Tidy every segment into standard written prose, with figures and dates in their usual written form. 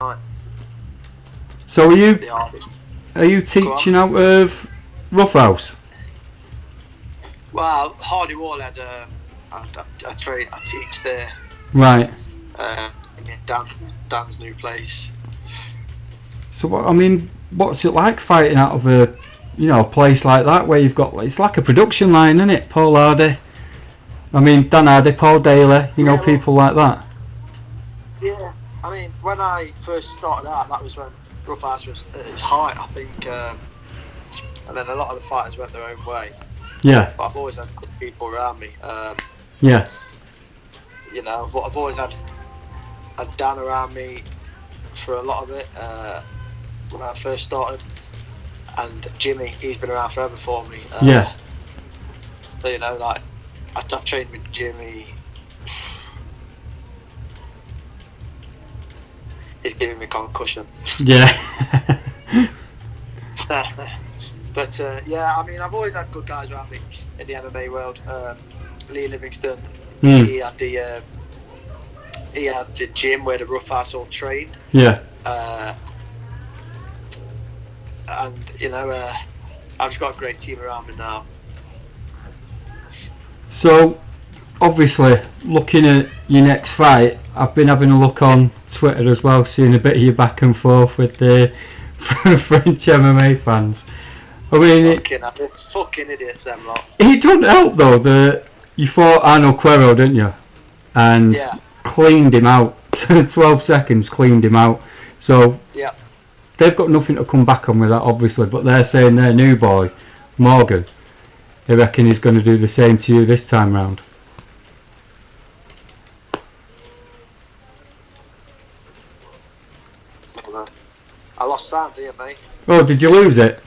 night. So are you The artist. teaching out of Roughhouse? Well, Hardy Wall had I teach there. Right. In Dan's new place. So what's it like fighting out of a place like that where you've got, it's like a production line, isn't it? Paul Hardy. Dan Hardy, Paul Daly, people like that. Yeah, when I first started out, that was when Roughhouse was at its height, I think, and then a lot of the fighters went their own way. Yeah. But I've always had good people around me. Yeah. I've always had Dan around me for a lot of it when I first started, and Jimmy, he's been around forever for me. Yeah. So I've trained with Jimmy. He's giving me concussion. Yeah. But I've always had good guys around me in the MMA world. Lee Livingston, he had the gym where the Roughhouse all trained. Yeah. I've just got a great team around me now. So, obviously, looking at your next fight, I've been having a look on Twitter as well, seeing a bit of your back and forth with the French MMA fans. Fucking idiots, them lot. It doesn't help though that you fought Arnold Cuero, didn't you? And cleaned him out. 12 seconds, cleaned him out. So they've got nothing to come back on with that, obviously. But they're saying their new boy, Morgan, they reckon he's going to do the same to you this time round. I lost sound here, mate. Oh, did you lose it?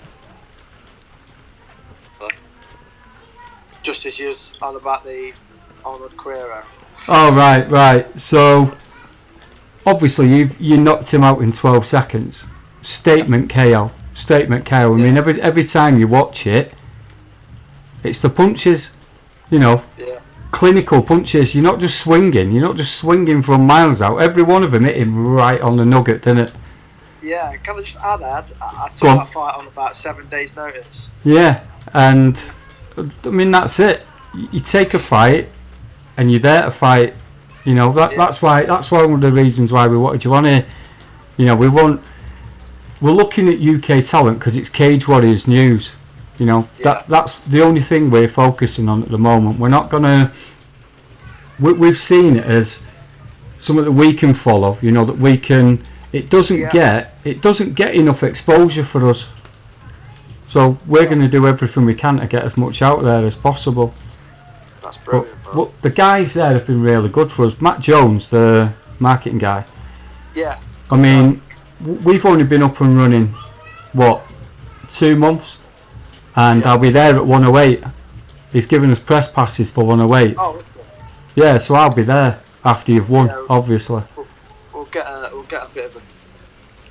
Just as you was on about the Arnold Cuero. Oh, right. So, obviously, you knocked him out in 12 seconds. Statement KO. Every time you watch it, it's the punches, clinical punches. You're not just swinging from miles out. Every one of them hit him right on the nugget, didn't it? Yeah, can I just add, I took that fight on about 7 days' notice. Yeah, and that's it. You take a fight, and you're there to fight. That's why one of the reasons why we wanted you on here. We're looking at UK talent because it's Cage Warriors news. That's the only thing we're focusing on at the moment. We're not gonna. We've seen it as something that we can follow. That we can. It doesn't get enough exposure for us. So we're going to do everything we can to get as much out there as possible. That's brilliant. But the guys there have been really good for us. Matt Jones, the marketing guy. Yeah. We've only been up and running, 2 months? And I'll be there at 108. He's given us press passes for 108. Oh, okay. Yeah, so I'll be there after you've won, obviously. We'll get a bit of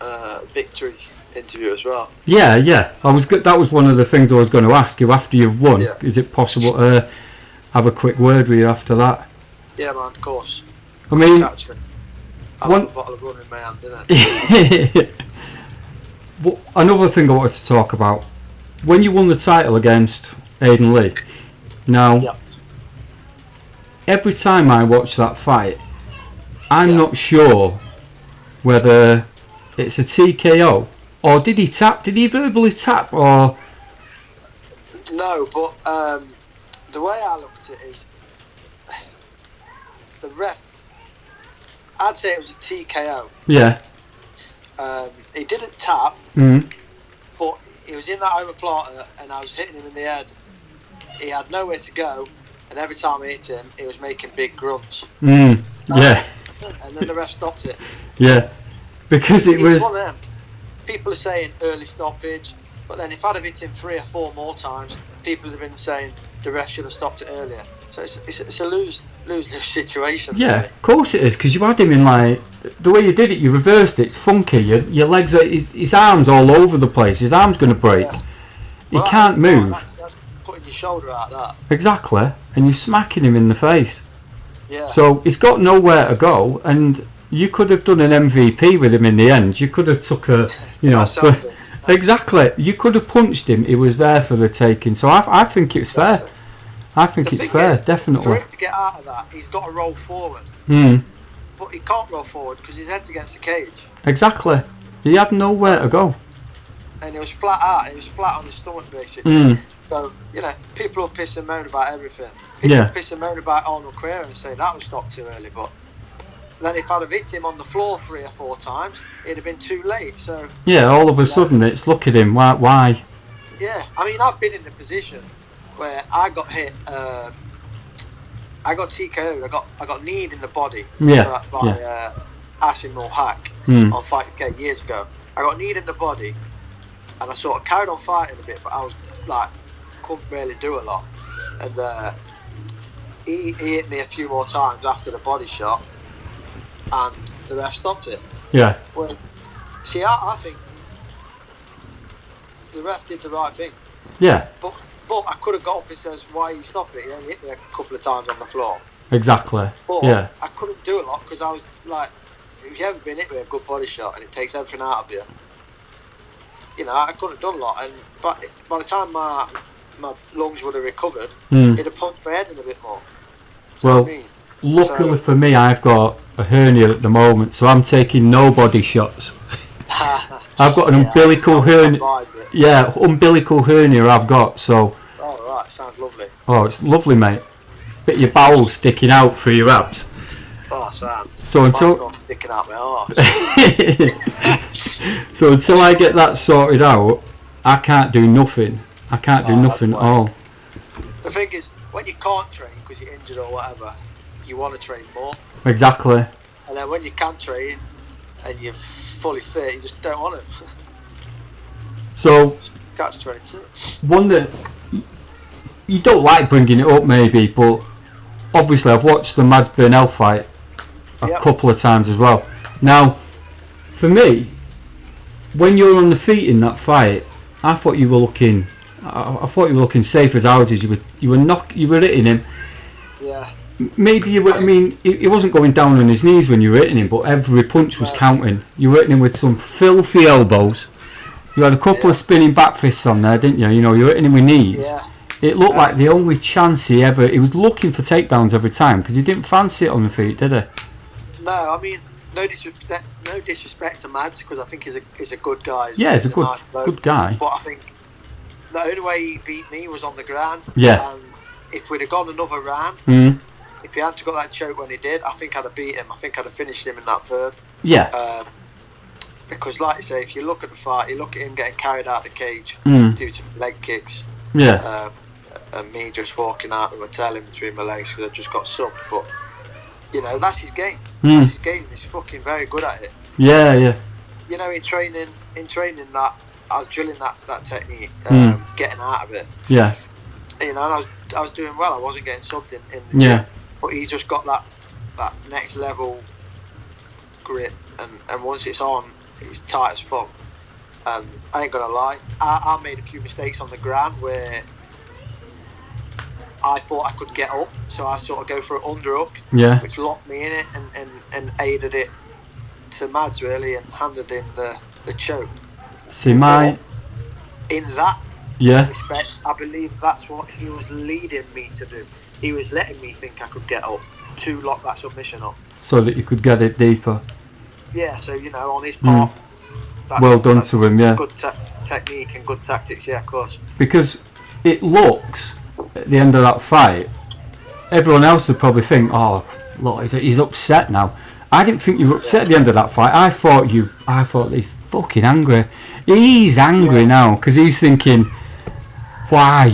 a victory interview as well. Yeah. That was one of the things I was going to ask you after you've won. Yeah. Is it possible to have a quick word with you after that? Yeah, man, of course. I have a bottle of rum in my hand, didn't But another thing I wanted to talk about, when you won the title against Aidan Lee, now every time I watch that fight, I'm not sure whether it's a TKO or did he tap? Did he verbally tap or? No, but the way I look at it is the ref. I'd say it was a TKO. Yeah. He didn't tap, but he was in that omoplata and I was hitting him in the head. He had nowhere to go, and every time I hit him, he was making big grunts. Yeah. And then the ref stopped it. Yeah, because it was one of them. People are saying early stoppage, but then if I'd have hit him 3 or 4 more times, people would have been saying the ref should have stopped it earlier. So it's a lose situation. Yeah, really. Of course it is, because you had him in the way you did it. You reversed it. It's funky. Your legs are his arms all over the place. His arm's going to break. Yeah. He can't move. That's putting your shoulder out. That exactly, and you're smacking him in the face. Yeah. So he's got nowhere to go, and you could have done an MVP with him in the end. You could have took a, exactly. You could have punched him. He was there for the taking. So I think it's fair. I think it's fair, definitely. For him to get out of that, he's got to roll forward. But he can't roll forward because his head's against the cage. Exactly. He had nowhere to go. And he was flat out. He was flat on his stomach, basically. So, people will piss and moan about everything. People will piss and moan about Arnold Charriere and say that was stopped too early. But then if I'd have hit him on the floor 3 or 4 times, it'd have been too late. So all of a sudden, it's look at him. Why? Yeah, I mean, I've been in the position where I got hit. I got TKO'd. I got kneed in the body by Asim Hack on Fight UK years ago. I got kneed in the body, and I sort of carried on fighting a bit, but I was like, couldn't really do a lot. And he hit me a few more times after the body shot, and the ref stopped it. Yeah. Well, see, I think the ref did the right thing. Yeah. But I could have got up and says, why you stop it? He only hit me a couple of times on the floor. Exactly. But yeah. I couldn't do a lot because I was like, if you haven't been hit with a good body shot and it takes everything out of you, I couldn't have done a lot. And by the time my lungs would have recovered, it'd have punched my head in a bit more. Well, luckily for me, I've got a hernia at the moment, so I'm taking no body shots. I've got an umbilical hernia. Yeah, umbilical hernia I've got, so... Oh, right, sounds lovely. Oh, it's lovely, mate. Bit of your bowels sticking out through your abs. Oh, Sam. So until... sticking out my arse. So until I get that sorted out, I can't do nothing. I can't do nothing at all. The thing is, when you can't train because you're injured or whatever, you want to train more. Exactly. And then when you can train and you're fully fit, you just don't want it. So, catch 22. One that you don't like bringing it up, maybe, but obviously I've watched the Mads Burnell fight a couple of times as well. Now, for me, when you were on the feet in that fight, I thought you were looking. I thought you were looking safe as houses. You were hitting him. Yeah. Maybe you were. I mean, he wasn't going down on his knees when you were hitting him, but every punch was counting. You were hitting him with some filthy elbows. You had a couple of spinning back fists on there, didn't you? You were hitting him with knees. Yeah. It looked like the only chance he was looking for takedowns every time because he didn't fancy it on the feet, did he? No, I mean, no disrespect to Mads because I think he's a good guy. He's a good guy. But I think the only way he beat me was on the ground. Yeah. And if we'd have gone another round, if he hadn't got that choke when he did, I think I'd have beat him. I think I'd have finished him in that third. Yeah. Because, like you say, if you look at the fight, you look at him getting carried out of the cage due to leg kicks. Yeah. And me just walking out with my tail in between my legs because I just got subbed. But, that's his game. That's his game. He's fucking very good at it. Yeah, yeah. In training that, I was drilling that technique, getting out of it. Yeah. And I was doing well. I wasn't getting subbed in the gym, but he's just got that next level grip, and once it's on, it's tight as fuck. I ain't gonna lie, I made a few mistakes on the ground where I thought I could get up, so I sort of go for an underhook, which locked me in it and aided it to Mads really and handed him the choke. See, in that respect, I believe that's what he was leading me to do. He was letting me think I could get up to lock that submission up, so that you could get it deeper. Yeah, so on his part, well done to him. Yeah, good technique and good tactics. Yeah, of course. Because it looks at the end of that fight, everyone else would probably think, "Oh, look, he's upset now." I didn't think you were upset at the end of that fight. I thought he's fucking angry. He's angry now because he's thinking, why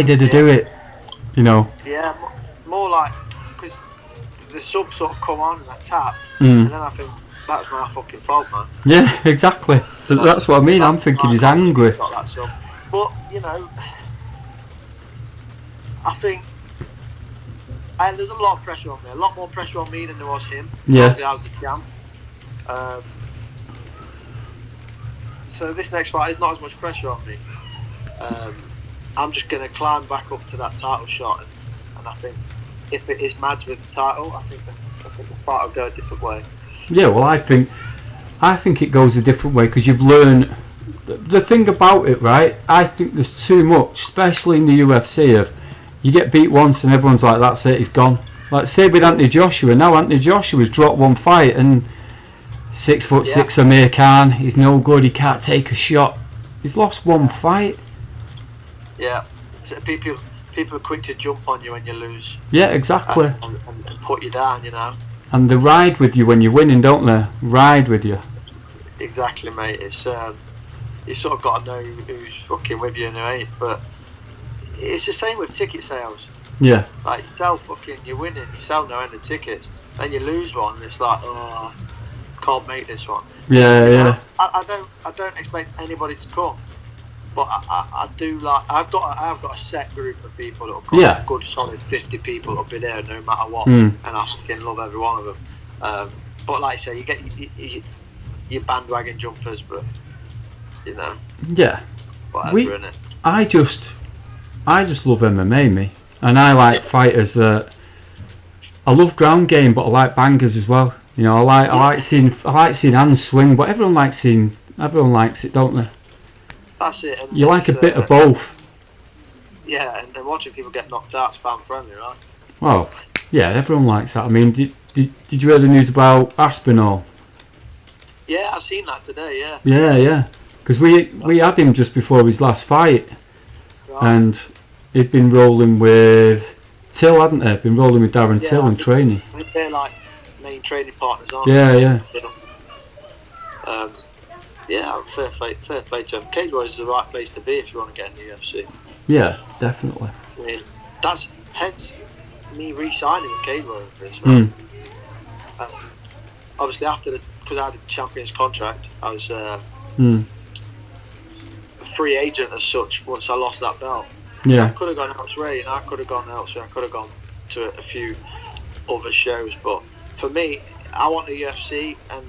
did I do it? Yeah, more like because the sub sort of come on and I tapped, and then I think that was my fucking fault, man. Yeah, exactly. That's what I mean. I'm thinking he's angry. Got that sub. But I think there's a lot of pressure on me. A lot more pressure on me than there was him. Yeah. Obviously, I was the champ. So this next fight is not as much pressure on me. I'm just going to climb back up to that title shot, and I think if it is Mads with the title, I think the fight will go a different way. Yeah, well, I think it goes a different way because you've learned. The thing about it, right? I think there's too much, especially in the UFC, of you get beat once and everyone's like, that's it, he's gone. Like, say with Anthony Joshua, now Anthony Joshua's dropped one fight and 6'6" Amir Khan, he's no good, he can't take a shot. He's lost one fight. Yeah, so people are quick to jump on you when you lose. Yeah, exactly. And put you down, you know. And they ride with you when you're winning, don't they? Ride with you. Exactly, mate. It's you sort of got to know who's fucking with you and who ain't. But it's the same with ticket sales. Yeah. Like, you're winning, you sell no end of tickets, then you lose one, and it's like, oh, can't make this one. Yeah, yeah. I don't expect anybody to come, but I do like. I've got a set group of people that will come. Yeah. A good solid 50 people that'll be there no matter what, Mm. and I fucking love every one of them. But like I say, you get your bandwagon jumpers, but you know. Yeah. Whatever, innit? I just love MMA, me, and I like fighters that. I love ground game, but I like bangers as well. You know, I like seeing hands swing, but everyone likes it, don't they? That's it. And you like a bit of both. Yeah, and watching people get knocked out is fan friendly, right? Well, yeah, everyone likes that. I mean, did you hear the news about Aspinall? Yeah, I've seen that today. Yeah. Yeah. Because we had him just before his last fight, right. And he'd been rolling with Till, hadn't he? Been rolling with Darren Till and training. I think they're like main training partners, aren't they? Yeah. Yeah, fair play to him. Cage Warriors is the right place to be if you want to get in the UFC. Yeah, definitely. I mean, that's hence me re-signing with Cage Warriors. Right? Obviously, because I had a champion's contract, I was a free agent as such once I lost that belt. Yeah. I could have gone elsewhere, you know. I could have gone elsewhere. I could have gone to a few other shows, but for me, I want the UFC, and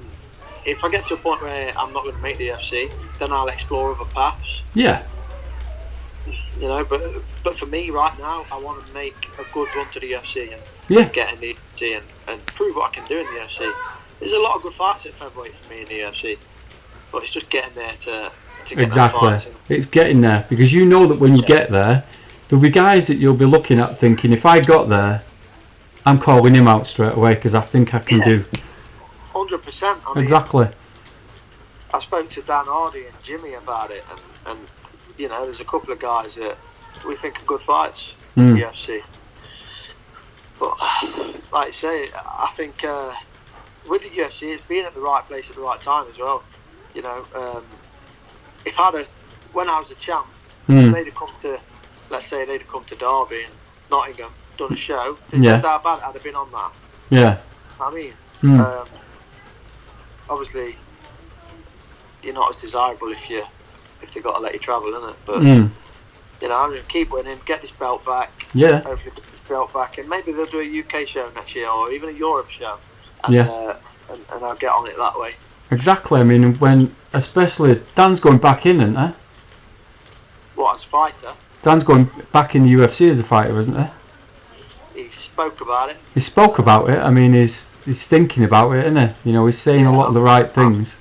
if I get to a point where I'm not going to make the UFC, then I'll explore other paths. Yeah. You know, but for me right now, I want to make a good run to the UFC and get in the UFC and prove what I can do in the UFC. There's a lot of good fights at featherweight for me in the UFC, but it's just getting there to get exactly. Fights. It's getting there, because you know that when you get there, there'll be guys that you'll be looking at thinking, if I got there, I'm calling him out straight away because I think I can do. 100%. Exactly. I spoke to Dan Hardy and Jimmy about it, and you know, there's a couple of guys that we think are good fights in the UFC. But like I say, I think with the UFC, it's being at the right place at the right time as well. You know, when I was a champ, they'd have come to, let's say they'd have come to Derby and Nottingham, done a show. There's no doubt about it, I'd have been on that. Yeah. I mean, obviously, you're not as desirable if they've got to let you travel, isn't it? But you know, I'm going to keep winning, get this belt back. Yeah. Hopefully get this belt back, and maybe they'll do a UK show next year or even a Europe show. And, and I'll get on it that way. Exactly. I mean, especially Dan's going back in, isn't he? What, as a fighter? Dan's going back in the UFC as a fighter, isn't he? He spoke about it. He spoke about it. I mean, he's thinking about it, isn't he? You know, he's saying a lot of the right things.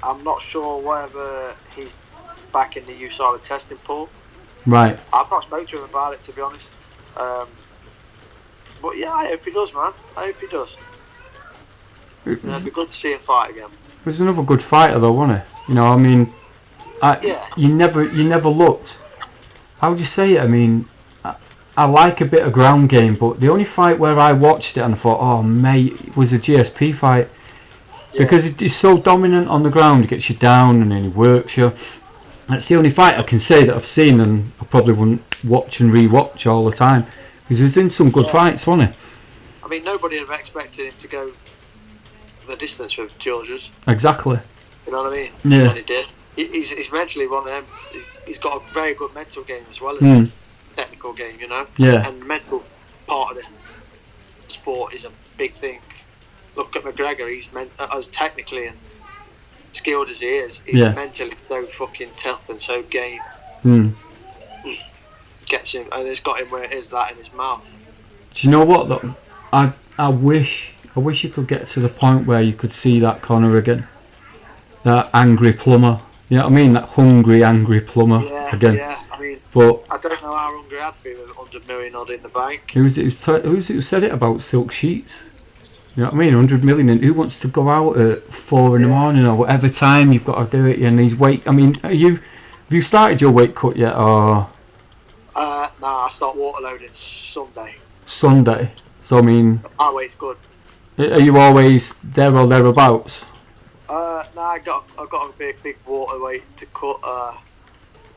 I'm not sure whether he's back in the USADA testing pool. Right. I've not spoken to him about it, to be honest. But yeah, I hope he does, man. I hope he does. It'd be good to see him fight again. He was another good fighter, though, wasn't he? You know, I mean, you never looked. How would you say it? I mean, I like a bit of ground game, but the only fight where I watched it and I thought, oh mate, it was a GSP fight. Yeah. Because he's so dominant on the ground, he gets you down and then he works you. That's the only fight I can say that I've seen, and I probably wouldn't watch and re-watch all the time. Because he was in some good fights, wasn't he? I mean, nobody would have expected him to go the distance with Georges. Exactly. You know what I mean? Yeah. And he did. He's mentally one of them. He's got a very good mental game as well as a technical game, you know? Yeah. And the mental part of the sport is a big thing. Look at McGregor, he's as technically and skilled as he is, he's mentally so fucking tough and so game. Gets him, and it's got him where it is, that in his mouth. Do you know what though? I wish I wish you could get to the point where you could see that Conor again. That angry plumber. You know what I mean? That hungry, angry plumber again. Yeah, I mean, but I don't know how hungry I'd be with 100 million odd in the bank. Who said it about silk sheets? You know what I mean? 100 million, and who wants to go out at 4 in the morning or whatever time you've got to do it? And these weight. I mean, have you started your weight cut yet, or? Nah, I start water loading Sunday. Sunday. So I mean, our weight's good. Are you always there or thereabouts? Nah, I've got a big water weight to cut.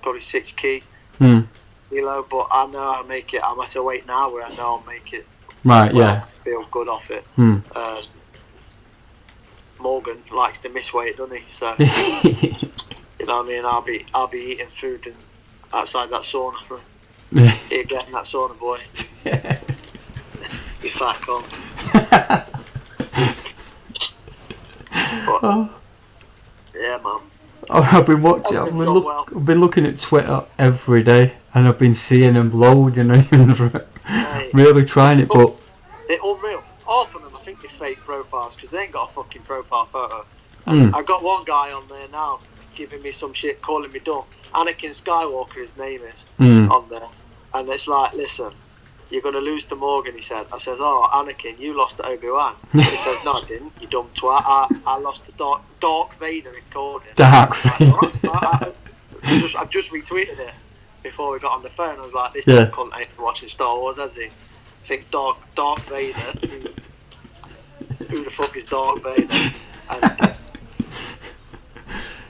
Probably 6 kilo. But I know I'll make it. I'm at a weight now where I know I'll make it. Right. Yeah. Feel good off it. Morgan likes to miss weight, doesn't he? So you know what I mean. I'll be eating food and outside that sauna for him. He'll get in that sauna, boy. You fat cunt. Yeah, man. I've been watching. I've been looking at Twitter every day, and I've been seeing them load. You know, really trying it, but they're unreal. Half of them, I think, they're fake profiles because they ain't got a fucking profile photo. I've got one guy on there now giving me some shit, calling me dumb. Anakin Skywalker, his name is on there, and it's like, listen, you're gonna lose to Morgan. He said. I says, oh, Anakin, you lost to Obi-Wan. He says, no, I didn't. You dumb twat. I lost to Dark Vader. He called him. Dark Vader. I've just retweeted it before we got on the phone. I was like, this cunt ain't watching Star Wars, has he? Thinks Dark Vader. Who the fuck is Dark Vader? And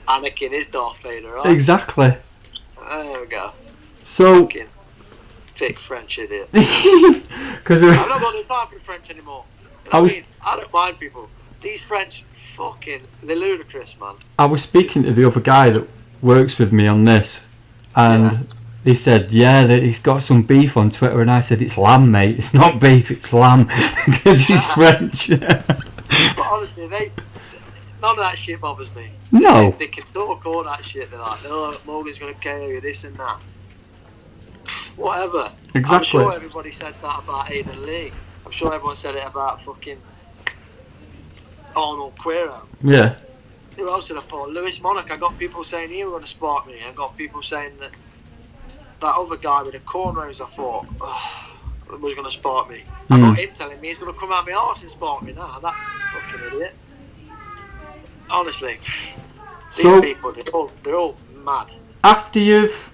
Anakin is Darth Vader, right? Exactly. There we go. So. Fucking thick French idiot. Because I've not got no time for the French anymore. I don't mind people. These French, fucking, they're ludicrous, man. I was speaking to the other guy that works with me on this, and he said, that he's got some beef on Twitter, and I said, it's lamb, mate. It's not beef, it's lamb, because he's French. But honestly, none of that shit bothers me. No. They can talk all that shit. They're like, oh, Morgan's going to KO you, this and that. Whatever. Exactly. I'm sure everybody said that about Aiden Lee. I'm sure everyone said it about fucking Arnold Quiro. Yeah. Who else did I put? Lewis Monarch. I got people saying he was going to spark me. I got people saying that other guy with the cornrows, I thought, was going to spark me. I got him telling me he's going to come out my arse and spark me now. That fucking idiot. Honestly. These people, they're all mad. After you've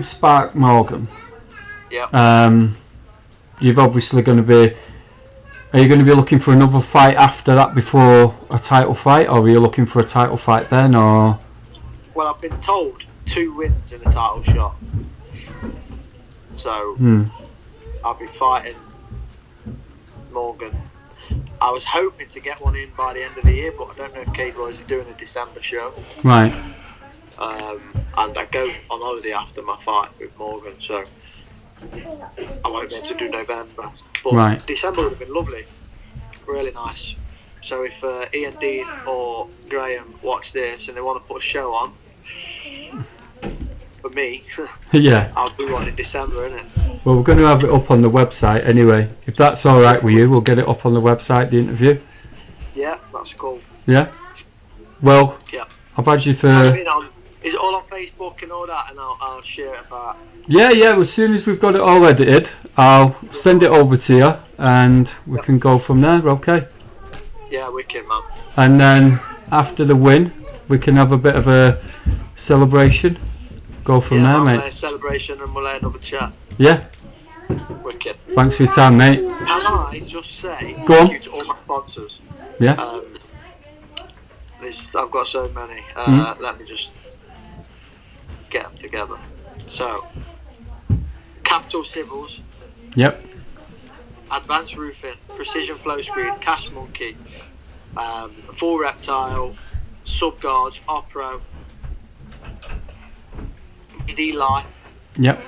sparked Morgan, you've obviously going to be. Are you going to be looking for another fight after that before a title fight, or are you looking for a title fight then, or? Well, I've been told 2 wins in a title shot, so I'll be fighting Morgan. I was hoping to get one in by the end of the year, but I don't know if Cade Roy's doing a December show. Right. And I go on holiday after my fight with Morgan, so I won't be able to do November. But December would have been lovely, really nice. So if Ian, Dean or Graham watch this and they want to put a show on for me, I'll do one in December, innit? Well, we're going to have it up on the website anyway. If that's all right with you, we'll get it up on the website, the interview. Yeah, that's cool. Yeah? Well, I've had you for... Is it all on Facebook and all that, and I'll share it about? Yeah, as soon as we've got it all edited, I'll send it over to you, and we can go from there, okay? Yeah, wicked, man. And then, after the win, we can have a bit of a celebration. Go from there, mate. A celebration, and we'll have another chat. Yeah. Wicked. Thanks for your time, mate. Can I just say thank you to all my sponsors? Yeah. I've got so many. Let me just get them together. So, Capital Civils. Yep. Advanced Roofing, Precision Flow Screen, Cash Monkey, Full Reptile, Subguards, Opro, ED Life. Yep.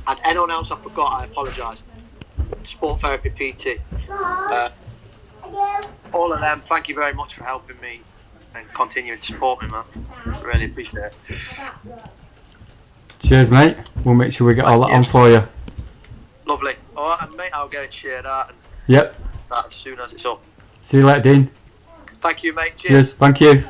And anyone else I forgot, I apologise. Sport Therapy PT. All of them, thank you very much for helping me and continuing to support me, man. Really appreciate it. Cheers, mate. We'll make sure we get all that on for you. Lovely. Alright, mate, I'll get it shared out and Yep. that as soon as it's up. See you later, Dean. Thank you, mate. Cheers. Thank you.